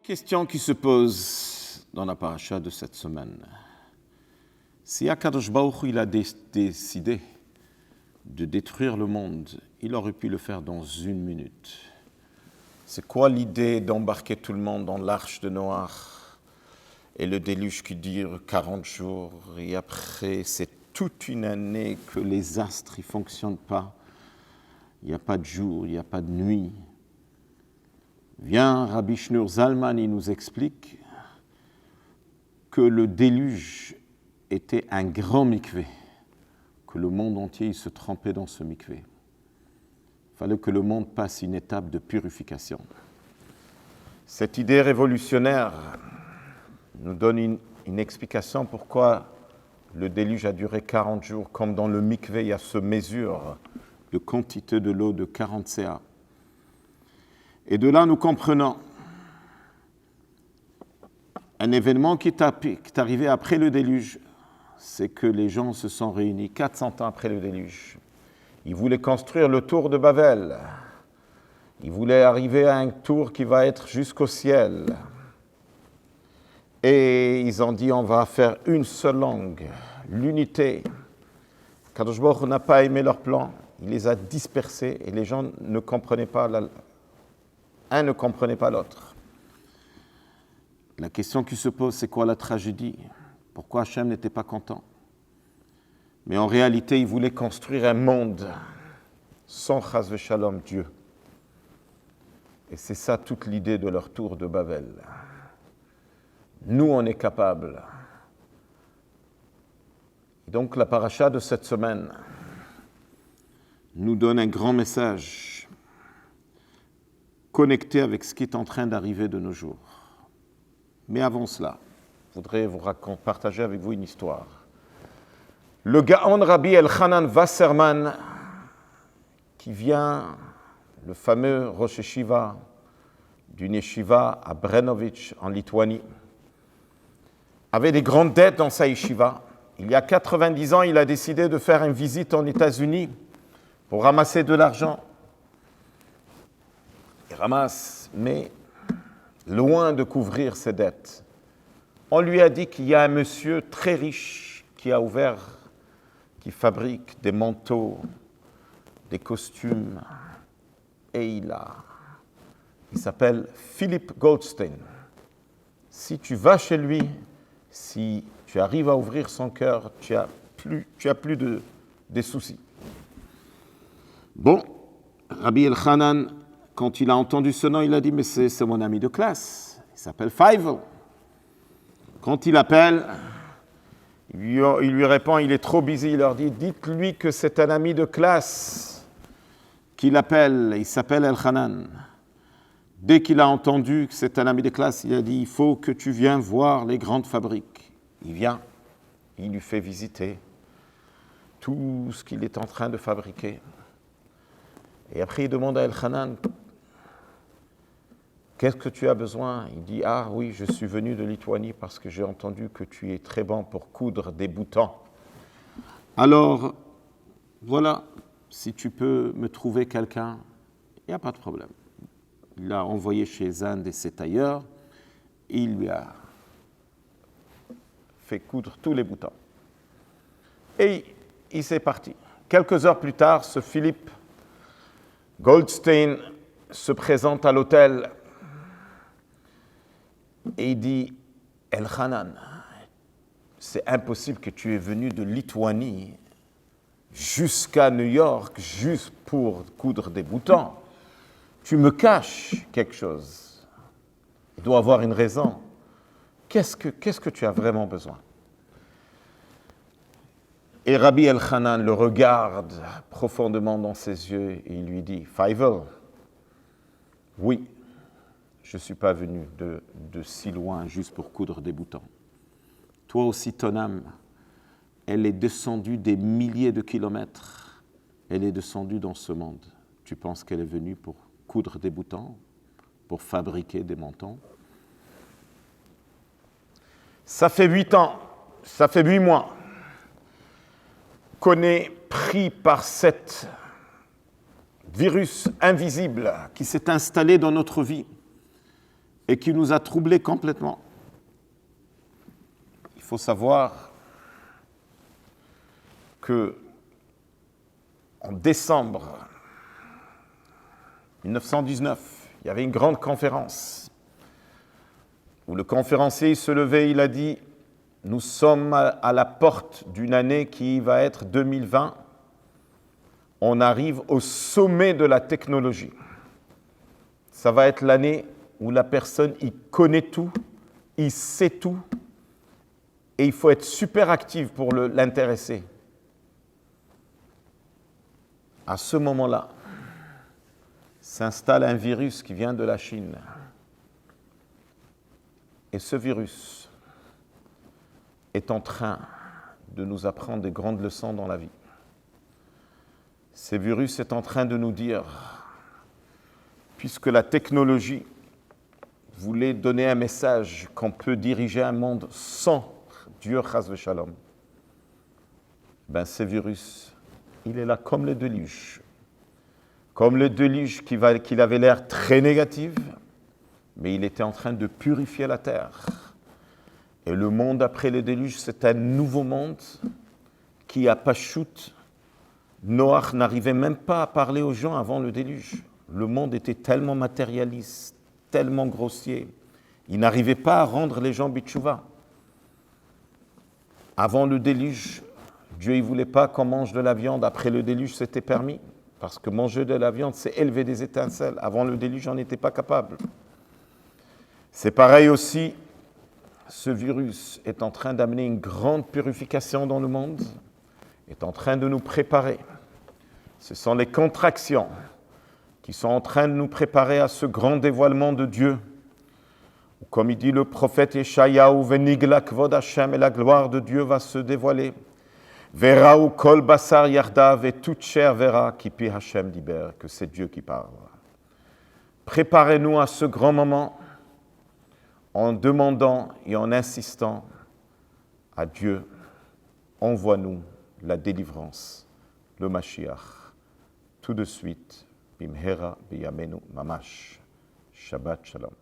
Question qui se pose dans la paracha de cette semaine. Si Akadosh Baruch Hu, il a décidé de détruire le monde, il aurait pu le faire dans 1 minute. C'est quoi l'idée d'embarquer tout le monde dans l'arche de Noé et le déluge qui dure 40 jours et après c'est toute une année que les astres ne fonctionnent pas, il n'y a pas de jour, il n'y a pas de nuit. Vient Rabbi Shneur Zalman, il nous explique que le déluge était un grand mikvé, que le monde entier il se trempait dans ce mikvé. Il fallait que le monde passe une étape de purification. Cette idée révolutionnaire nous donne une explication pourquoi le déluge a duré 40 jours, comme dans le mikvé, il y a ce mesure de quantité de l'eau de 40 CA. Et de là, nous comprenons un événement qui est arrivé après le déluge, c'est que les gens se sont réunis 400 ans après le déluge. Ils voulaient construire le tour de Babel. Ils voulaient arriver à un tour qui va être jusqu'au ciel. Et ils ont dit, on va faire une seule langue, l'unité. Kadosh Baruch Hu n'a pas aimé leur plan, il les a dispersés et les gens ne comprenaient pas un ne comprenait pas l'autre. La question qui se pose, c'est quoi la tragédie? Pourquoi Hachem n'était pas content? Mais en réalité, il voulait construire un monde sans Chas v'Shalom, Dieu. Et c'est ça toute l'idée de leur tour de Babel. Nous, on est capables. Et donc, la paracha de cette semaine nous donne un grand message connecté avec ce qui est en train d'arriver de nos jours. Mais avant cela, je voudrais vous partager avec vous une histoire. Le Gaon Rabbi Elchanan Wasserman, qui vient, le fameux Rosh Yeshiva d'une yeshiva à Brenovitch, en Lituanie, avait des grandes dettes dans sa yeshiva. Il y a 90 ans, il a décidé de faire une visite aux États-Unis pour ramasser de l'argent. Il ramasse, mais loin de couvrir ses dettes. On lui a dit qu'il y a un monsieur très riche qui fabrique des manteaux, des costumes, et il s'appelle Philip Goldstein. Si tu vas chez lui, si tu arrives à ouvrir son cœur, tu as plus de soucis. Bon, Rabbi Elchanan, quand il a entendu ce nom, il a dit, mais c'est mon ami de classe, il s'appelle Feivel. Quand il appelle, il lui répond, il est trop busy, il leur dit, dites-lui que c'est un ami de classe qu'il appelle, il s'appelle Elchanan. Dès qu'il a entendu que c'est un ami de classe, il a dit, il faut que tu viennes voir les grandes fabriques. Il vient, il lui fait visiter tout ce qu'il est en train de fabriquer. Et après, il demande à Elchanan, qu'est-ce que tu as besoin? Il dit, ah oui, je suis venu de Lituanie parce que j'ai entendu que tu es très bon pour coudre des boutons. Alors, voilà, si tu peux me trouver quelqu'un, il n'y a pas de problème. Il l'a envoyé chez un de ses tailleurs, il lui a fait coudre tous les boutons. Et il s'est parti. Quelques heures plus tard, ce Philippe Goldstein se présente à l'hôtel et il dit, Elchanan, c'est impossible que tu es venu de Lituanie jusqu'à New York juste pour coudre des boutons. Tu me caches quelque chose. Il doit avoir une raison. Qu'est-ce que tu as vraiment besoin? Et Rabbi Elchanan le regarde profondément dans ses yeux et il lui dit, Feivel, oui, je ne suis pas venu de si loin juste pour coudre des boutons. Toi aussi, ton âme, elle est descendue des milliers de kilomètres. Elle est descendue dans ce monde. Tu penses qu'elle est venue pour coudre des boutons, pour fabriquer des manteaux? Ça fait 8 ans, ça fait 8 mois qu'on est pris par cet virus invisible qui s'est installé dans notre vie. et qui nous a troublés complètement. Il faut savoir que en décembre 1919, il y avait une grande conférence où le conférencier se levait, il a dit « Nous sommes à la porte d'une année qui va être 2020. On arrive au sommet de la technologie. Ça va être l'année où la personne, il connaît tout, il sait tout, et il faut être super actif pour l'intéresser. » À ce moment-là, s'installe un virus qui vient de la Chine. Et ce virus est en train de nous apprendre des grandes leçons dans la vie. Ce virus est en train de nous dire, puisque la technologie voulait donner un message qu'on peut diriger un monde sans Dieu, chas v'shalom, ben ce virus, il est là comme le déluge. Comme le déluge qui avait l'air très négatif, mais il était en train de purifier la terre. Et le monde après le déluge, c'est un nouveau monde qui a Pachout. Noach n'arrivait même pas à parler aux gens avant le déluge. Le monde était tellement matérialiste, tellement grossier. Il n'arrivait pas à rendre les gens bitchouva. Avant le déluge, Dieu ne voulait pas qu'on mange de la viande. Après le déluge, c'était permis. Parce que manger de la viande, c'est élever des étincelles. Avant le déluge, on n'était pas capable. C'est pareil aussi, ce virus est en train d'amener une grande purification dans le monde, est en train de nous préparer. Ce sont les contractions qui sont en train de nous préparer à ce grand dévoilement de Dieu. Comme il dit le prophète Yeshayahu, Venigla kvod Hashem, et la gloire de Dieu va se dévoiler. Verra ou kol basar yardav, et toute chair verra qui pi Hashem diber, que c'est Dieu qui parle. Préparez-nous à ce grand moment en demandant et en insistant à Dieu, envoie-nous la délivrance, le Mashiach, tout de suite, bimhera biyamenu mamash. Shabbat shalom.